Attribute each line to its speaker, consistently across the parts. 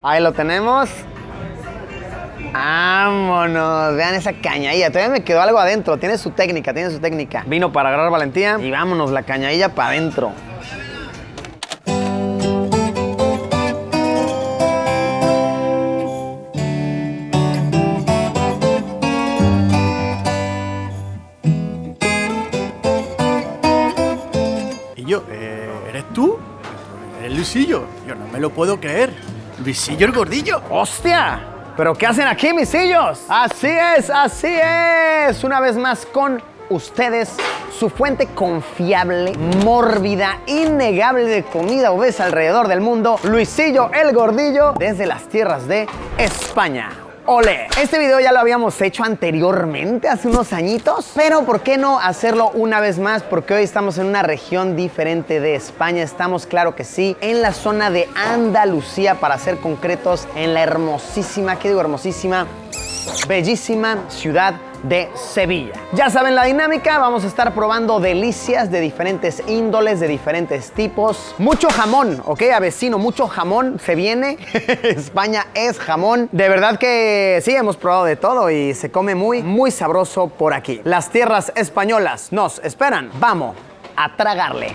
Speaker 1: Ahí lo tenemos. Vámonos, vean esa cañadilla. Todavía me quedó algo adentro. Tiene su técnica, Vino para agarrar valentía y vámonos, la cañadilla para adentro.
Speaker 2: Y yo, ¿eres tú? ¿Eres Luisillo? Yo no me lo puedo creer. Luisillo el gordillo.
Speaker 1: ¡Hostia! ¿Pero qué hacen aquí, misillos? Así es. Una vez más con ustedes, su fuente confiable, mórbida, innegable de comida obesa alrededor del mundo, Luisillo el Gordillo, desde las tierras de España. ¡Ole! Este video ya lo habíamos hecho anteriormente, hace unos añitos, pero ¿por qué no hacerlo una vez más? Porque hoy estamos en una región diferente de España. Estamos, claro que sí, en la zona de Andalucía, para ser concretos, en la hermosísima, ¿qué digo hermosísima? Bellísima ciudad de Sevilla. Ya saben la dinámica, vamos a estar probando delicias de diferentes índoles, de diferentes tipos. Mucho jamón, ¿ok? Avecino, mucho jamón se viene. España es jamón. De verdad que sí, hemos probado de todo y se come muy sabroso por aquí. Las tierras españolas nos esperan. Vamos a tragarle.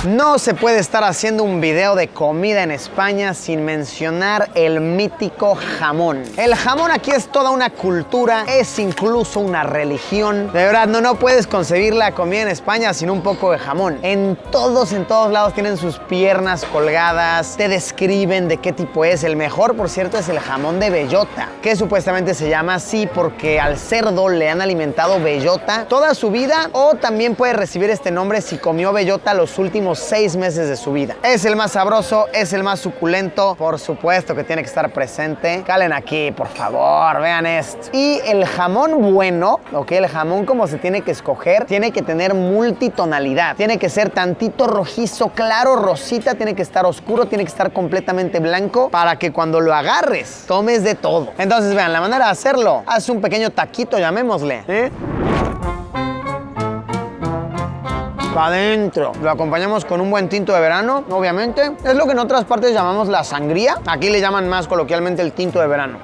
Speaker 1: No se puede estar haciendo un video de comida en España sin mencionar el mítico jamón. El jamón aquí es toda una cultura, es incluso una religión. De verdad, no puedes concebir la comida en España sin un poco de jamón. En todos lados tienen sus piernas colgadas, te describen de qué tipo es. El mejor, por cierto, es el jamón de bellota, que supuestamente se llama así porque al cerdo le han alimentado bellota toda su vida, o también puede recibir este nombre si comió bellota los últimos 6 meses de su vida. Es el más sabroso, es el más suculento, por supuesto que tiene que estar presente. Calen aquí, por favor, vean esto. Y el jamón bueno, ok, el jamón como se tiene que escoger, tiene que tener multitonalidad. Tiene que ser tantito rojizo, claro, rosita, tiene que estar oscuro, tiene que estar completamente blanco para que cuando lo agarres, tomes de todo. Entonces, vean, la manera de hacerlo, haz un pequeño taquito, llamémosle, adentro. Lo acompañamos con un buen tinto de verano, obviamente. Es lo que en otras partes llamamos la sangría. Aquí le llaman más coloquialmente el tinto de verano.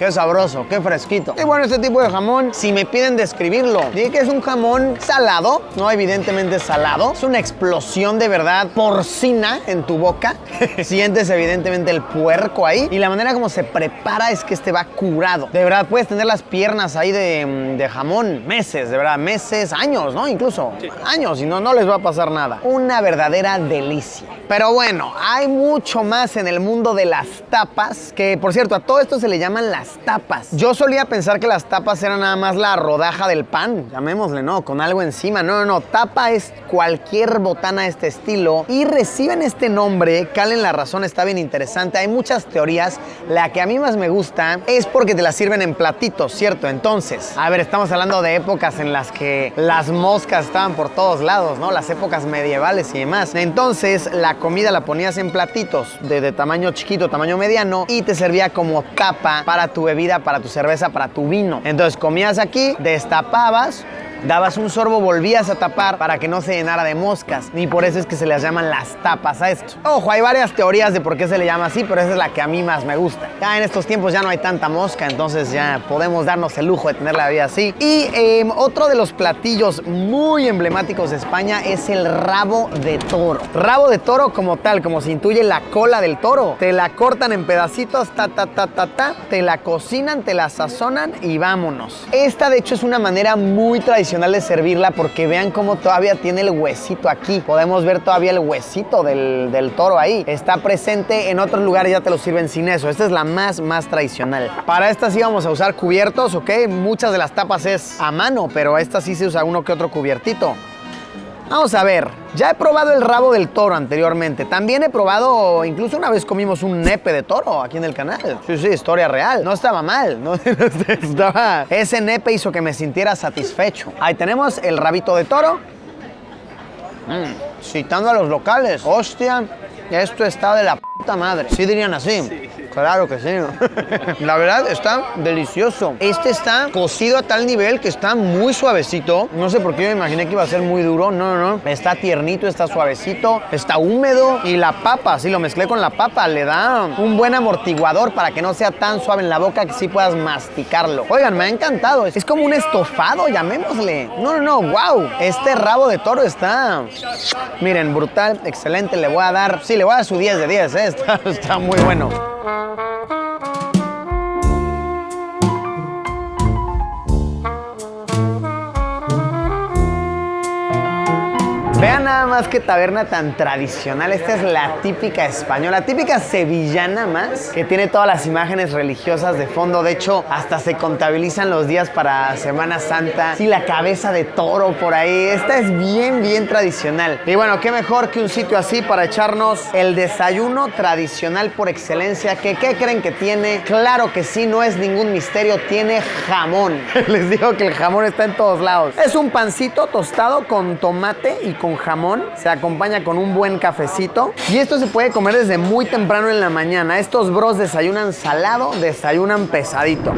Speaker 1: Qué sabroso, qué fresquito. Y bueno, este tipo de jamón, si me piden describirlo, dije que es un jamón salado, no evidentemente salado. Es una explosión de verdad porcina en tu boca. Sientes evidentemente el puerco ahí. Y la manera como se prepara es que este va curado. De verdad, puedes tener las piernas ahí de jamón meses, de verdad, meses, años, ¿no? Incluso años y no les va a pasar nada. Una verdadera delicia. Pero bueno, hay mucho más en el mundo de las tapas, que por cierto, a todo esto se le llaman las tapas. Yo solía pensar que las tapas eran nada más la rodaja del pan, llamémosle, ¿no? Con algo encima. No. Tapa es cualquier botana de este estilo y reciben este nombre. Calen la razón, está bien interesante. Hay muchas teorías. La que a mí más me gusta es porque te la sirven en platitos, ¿cierto? Entonces, a ver, estamos hablando de épocas en las que las moscas estaban por todos lados, ¿no? Las épocas medievales y demás. Entonces, la comida la ponías en platitos de tamaño chiquito, tamaño mediano, y te servía como tapa para tu bebida, para tu cerveza, para tu vino. Entonces comías aquí, destapabas, dabas un sorbo, volvías a tapar para que no se llenara de moscas. Y por eso es que se les llaman las tapas a esto. Ojo, hay varias teorías de por qué se le llama así, pero esa es la que a mí más me gusta. Ya en estos tiempos ya no hay tanta mosca, entonces ya podemos darnos el lujo de tener la vida así. Y otro de los platillos muy emblemáticos de España es el rabo de toro. Rabo de toro como tal, como se intuye la cola del toro. Te la cortan en pedacitos, te la cocinan, te la sazonan y vámonos. Esta de hecho es una manera muy tradicional de servirla porque vean cómo todavía tiene el huesito aquí. Podemos ver todavía el huesito del toro ahí. Está presente. En otros lugares ya te lo sirven sin eso. Esta es la más tradicional. Para esta sí vamos a usar cubiertos, ¿ok? Muchas de las tapas es a mano, pero esta sí se usa uno que otro cubiertito. Vamos a ver, ya he probado el rabo del toro anteriormente. También he probado, incluso una vez comimos un nepe de toro aquí en el canal. Sí, historia real. No estaba mal, no estaba... Ese nepe hizo que me sintiera satisfecho. Ahí tenemos el rabito de toro. Citando a los locales. Hostia, esto está de la puta madre. Sí dirían así. Sí. Claro que sí. La verdad está delicioso. Este está cocido a tal nivel que está muy suavecito. No sé por qué yo me imaginé que iba a ser muy duro. No, no, no. Está tiernito, está suavecito, está húmedo. Y la papa, sí, lo mezclé con la papa, le da un buen amortiguador para que no sea tan suave en la boca, que sí puedas masticarlo. Oigan, me ha encantado. Es como un estofado, llamémosle. No, no, no, wow. Este rabo de toro está... Miren, brutal, excelente. Le voy a dar... Sí, le voy a dar su 10 de 10, ¿eh? Está muy bueno. Vean nada más qué taberna tan tradicional. Esta es la típica española, típica sevillana más, que tiene todas las imágenes religiosas de fondo. De hecho, hasta se contabilizan los días para Semana Santa. Sí, la cabeza de toro por ahí. Esta es bien, bien tradicional. Y bueno, qué mejor que un sitio así para echarnos el desayuno tradicional por excelencia. ¿Qué creen que tiene? Claro que sí, no es ningún misterio. Tiene jamón. Les digo que el jamón está en todos lados. Es un pancito tostado con tomate y con jamón, se acompaña con un buen cafecito y esto se puede comer desde muy temprano en la mañana. Estos bros desayunan salado, desayunan pesadito.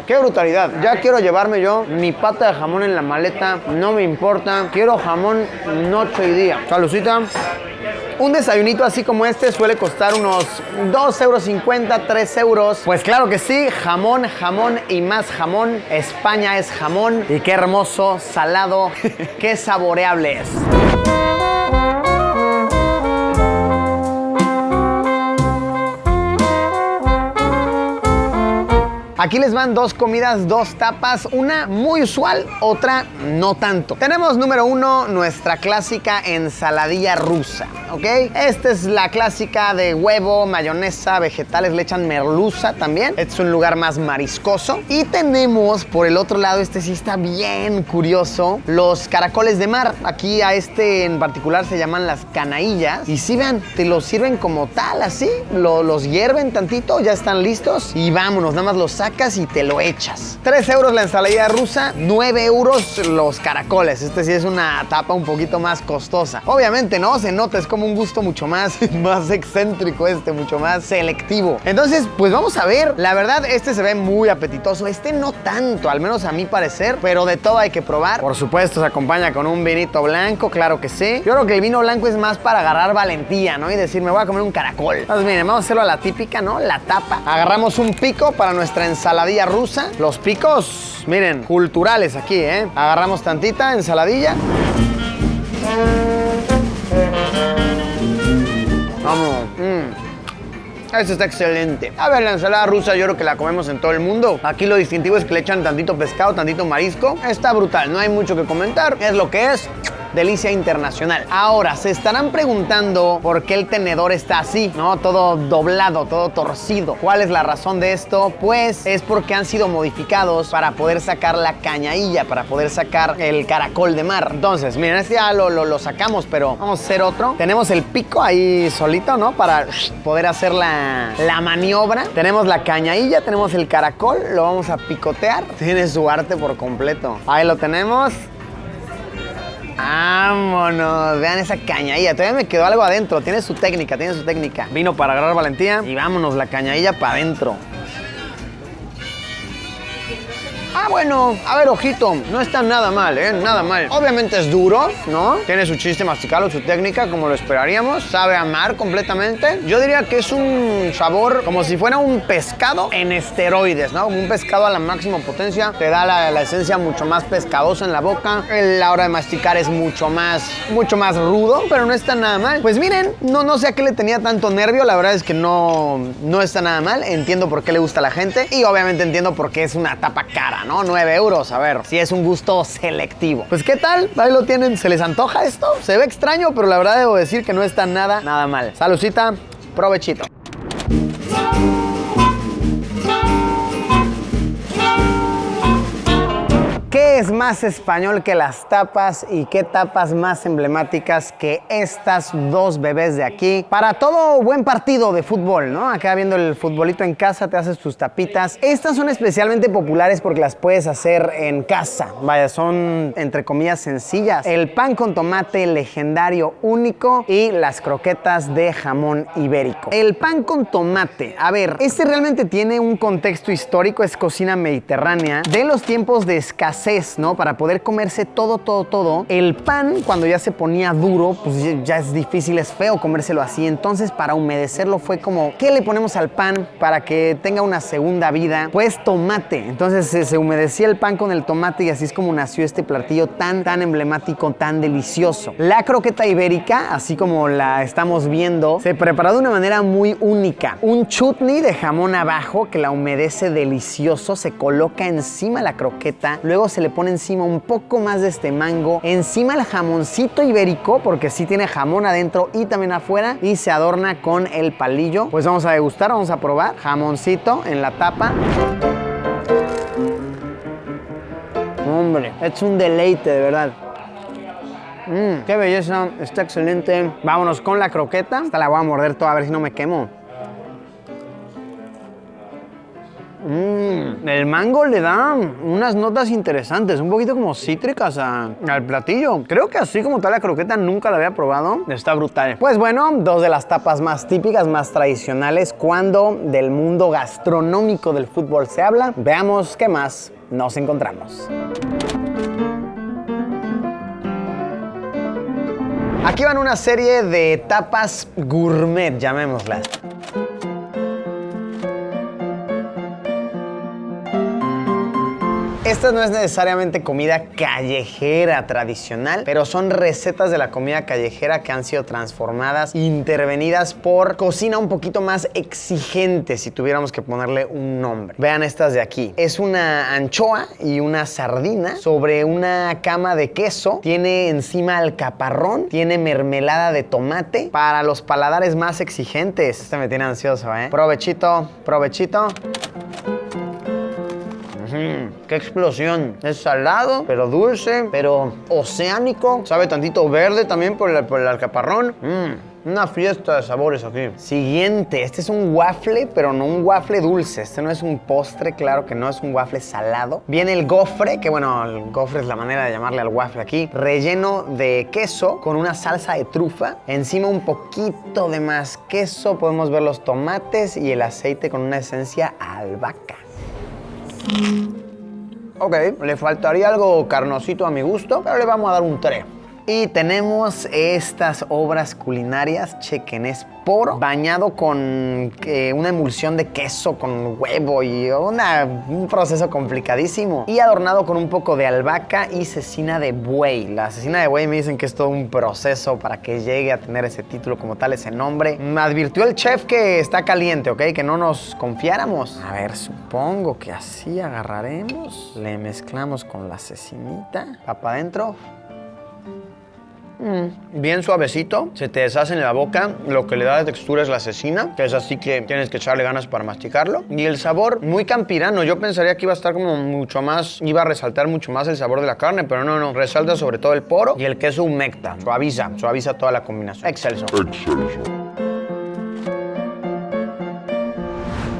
Speaker 1: ¡Qué brutalidad! Ya quiero llevarme yo mi pata de jamón en la maleta, no me importa. Quiero jamón noche y día. Salucita. Un desayunito así como este suele costar unos 2,50 €, 3 euros. Pues claro que sí, jamón, jamón y más jamón. España es jamón. Y qué hermoso, salado, qué saboreable es. Aquí les van dos comidas, dos tapas, una muy usual, otra no tanto. Tenemos número 1, nuestra clásica ensaladilla rusa, ¿ok? Esta es la clásica de huevo, mayonesa, vegetales, le echan merluza también. Este es un lugar más mariscoso. Y tenemos por el otro lado, este sí está bien curioso, los caracoles de mar. Aquí a este en particular se llaman las canaillas. Y sí, vean, te los sirven como tal, así. Los hierven tantito, ya están listos. Y vámonos, nada más los sacas y te lo echas. 3 euros la ensaladilla rusa, 9 euros los caracoles. Este sí es una tapa un poquito más costosa. Obviamente, ¿no? Se nota, es como un gusto mucho más excéntrico mucho más selectivo. Entonces, pues vamos a ver. La verdad, este se ve muy apetitoso. Este no tanto, al menos a mi parecer, pero de todo hay que probar. Por supuesto, se acompaña con un vinito blanco, claro que sí. Yo creo que el vino blanco es más para agarrar valentía, ¿no? Y decir, me voy a comer un caracol. Entonces, miren, vamos a hacerlo a la típica, ¿no? La tapa. Agarramos un pico para nuestra ensaladilla rusa. Los picos, miren, culturales aquí, ¿eh? Agarramos tantita ensaladilla. Vamos. Esto está excelente. A ver, la ensalada rusa yo creo que la comemos en todo el mundo. Aquí lo distintivo es que le echan tantito pescado, tantito marisco. Está brutal, no hay mucho que comentar. Es lo que es. Delicia internacional. Ahora, se estarán preguntando por qué el tenedor está así, ¿no? Todo doblado, todo torcido. ¿Cuál es la razón de esto? Pues es porque han sido modificados para poder sacar la cañailla, para poder sacar el caracol de mar. Entonces, miren, este ya lo sacamos, pero vamos a hacer otro. Tenemos el pico ahí solito, ¿no? Para poder hacer la maniobra. Tenemos la cañailla, tenemos el caracol, lo vamos a picotear. Tiene su arte por completo. Ahí lo tenemos. Vámonos, vean esa cañailla. Todavía me quedó algo adentro. Tiene su técnica, tiene su técnica. Vino para agarrar valentía y vámonos, la cañailla para adentro. Ah, bueno, a ver, ojito, no está nada mal, nada mal. Obviamente es duro, ¿no? Tiene su chiste masticarlo, su técnica, como lo esperaríamos. Sabe a mar completamente. Yo diría que es un sabor como si fuera un pescado en esteroides, ¿no? Como un pescado a la máxima potencia. Te da la esencia mucho más pescadosa en la boca. La hora de masticar es mucho más rudo, pero no está nada mal. Pues miren, no sé a qué le tenía tanto nervio. La verdad es que no está nada mal. Entiendo por qué le gusta a la gente y obviamente entiendo por qué es una tapa cara, ¿no? 9 euros, a ver, si es un gusto selectivo. Pues, ¿qué tal? Ahí lo tienen. ¿Se les antoja esto? Se ve extraño, pero la verdad debo decir que no está nada mal. Saludcita, provechito. ¿Qué es más español que las tapas y qué tapas más emblemáticas que estas dos bebés de aquí. Para todo buen partido de fútbol, ¿no? Acá viendo el futbolito en casa te haces tus tapitas. Estas son especialmente populares porque las puedes hacer en casa. Vaya, son entre comillas sencillas. El pan con tomate legendario único y las croquetas de jamón ibérico. El pan con tomate, a ver, este realmente tiene un contexto histórico, es cocina mediterránea de los tiempos de escasez, ¿no? Para poder comerse todo. El pan, cuando ya se ponía duro, pues ya es difícil, es feo comérselo así. Entonces, para humedecerlo fue como, ¿qué le ponemos al pan para que tenga una segunda vida? Pues tomate. Entonces se humedecía el pan con el tomate y así es como nació este platillo tan emblemático, tan delicioso. La croqueta ibérica, así como la estamos viendo, se prepara de una manera muy única. Un chutney de jamón abajo que la humedece delicioso, se coloca encima la croqueta, luego se le pone encima un poco más de este mango, encima el jamoncito ibérico, porque sí tiene jamón adentro y también afuera, y se adorna con el palillo. Pues vamos a degustar, vamos a probar. Jamoncito en la tapa. Hombre, es un deleite, de verdad. Qué belleza, está excelente. Vámonos con la croqueta. Esta la voy a morder toda a ver si no me quemo. El mango le da unas notas interesantes, un poquito como cítricas al platillo. Creo que así como tal la croqueta nunca la había probado. Está brutal. Pues bueno, dos de las tapas más típicas, más tradicionales cuando del mundo gastronómico del fútbol se habla. Veamos qué más nos encontramos. Aquí van una serie de tapas gourmet, llamémoslas. Esta no es necesariamente comida callejera tradicional, pero son recetas de la comida callejera que han sido transformadas, intervenidas por cocina un poquito más exigente, si tuviéramos que ponerle un nombre. Vean estas de aquí. Es una anchoa y una sardina sobre una cama de queso. Tiene encima alcaparrón, tiene mermelada de tomate para los paladares más exigentes. Este me tiene ansioso, ¿eh? Provechito, provechito. ¡Qué explosión! Es salado, pero dulce, pero oceánico. Sabe tantito verde también por el alcaparrón. Una fiesta de sabores aquí. Siguiente, este es un waffle, pero no un waffle dulce. Este no es un postre, claro que no, es un waffle salado. Viene el gofre, que bueno, el gofre es la manera de llamarle al waffle aquí. Relleno de queso con una salsa de trufa. Encima un poquito de más queso. Podemos ver los tomates y el aceite con una esencia a albahaca. Ok, le faltaría algo carnosito a mi gusto, pero le vamos a dar un 3. Y tenemos estas obras culinarias, chequen, es poro, bañado con una emulsión de queso con huevo y un proceso complicadísimo. Y adornado con un poco de albahaca y cecina de buey. La cecina de buey me dicen que es todo un proceso para que llegue a tener ese título como tal, ese nombre. Me advirtió el chef que está caliente, ¿ok? Que no nos confiáramos. A ver, supongo que así agarraremos, le mezclamos con la cecinita, va para adentro. Bien suavecito, se te deshace en la boca, lo que le da de textura es la cecina, que es así que tienes que echarle ganas para masticarlo. Y el sabor muy campirano, yo pensaría que iba a estar como mucho más, iba a resaltar mucho más el sabor de la carne, pero no, resalta sobre todo el poro y el queso humecta, suaviza toda la combinación. Excelso.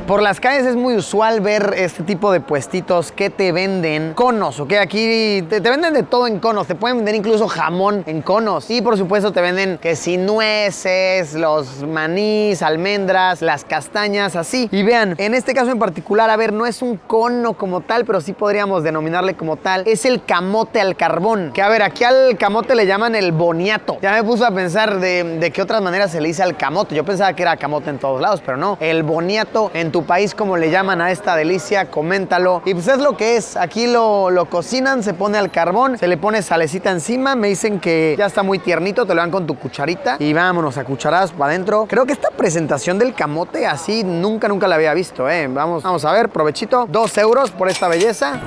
Speaker 1: Por las calles es muy usual ver este tipo de puestitos que te venden conos, ¿ok? Aquí te venden de todo en conos, te pueden vender incluso jamón en conos. Y por supuesto te venden que si nueces, los manís, almendras, las castañas, así. Y vean, en este caso en particular, a ver, no es un cono como tal, pero sí podríamos denominarle como tal. Es el camote al carbón, que a ver, aquí al camote le llaman el boniato. Ya me puso a pensar de qué otras maneras se le dice al camote. Yo pensaba que era camote en todos lados, pero no. El boniato en tu país, como le llaman a esta delicia, coméntalo. Y pues es lo que es. Aquí lo cocinan, se pone al carbón, se le pone salecita encima. Me dicen que ya está muy tiernito, te lo dan con tu cucharita y vámonos a cucharadas para adentro. Creo que esta presentación del camote así nunca la había visto, ¿eh? Vamos a ver, provechito. 2 euros por esta belleza.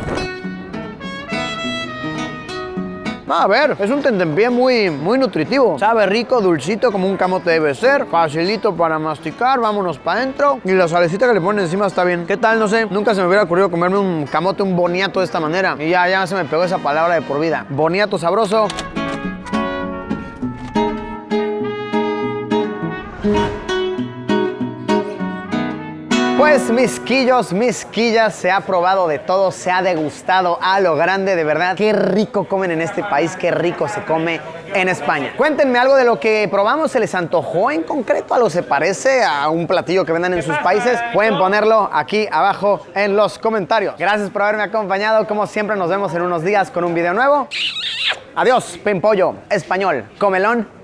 Speaker 1: A ver, es un tentempié muy nutritivo. Sabe rico, dulcito, como un camote debe ser. Facilito para masticar, vámonos para adentro. Y la salecita que le ponen encima está bien. ¿Qué tal? No sé, nunca se me hubiera ocurrido comerme un camote, un boniato de esta manera. Y ya se me pegó esa palabra de por vida. Boniato sabroso. Pues mis quillos, mis quillas, se ha probado de todo, se ha degustado a lo grande, de verdad. Qué rico comen en este país, qué rico se come en España. Cuéntenme algo de lo que probamos, ¿se les antojó en concreto? ¿Algo se parece a un platillo que vendan en sus países? Pueden ponerlo aquí abajo en los comentarios. Gracias por haberme acompañado, como siempre nos vemos en unos días con un video nuevo. Adiós, pimpollo español, comelón.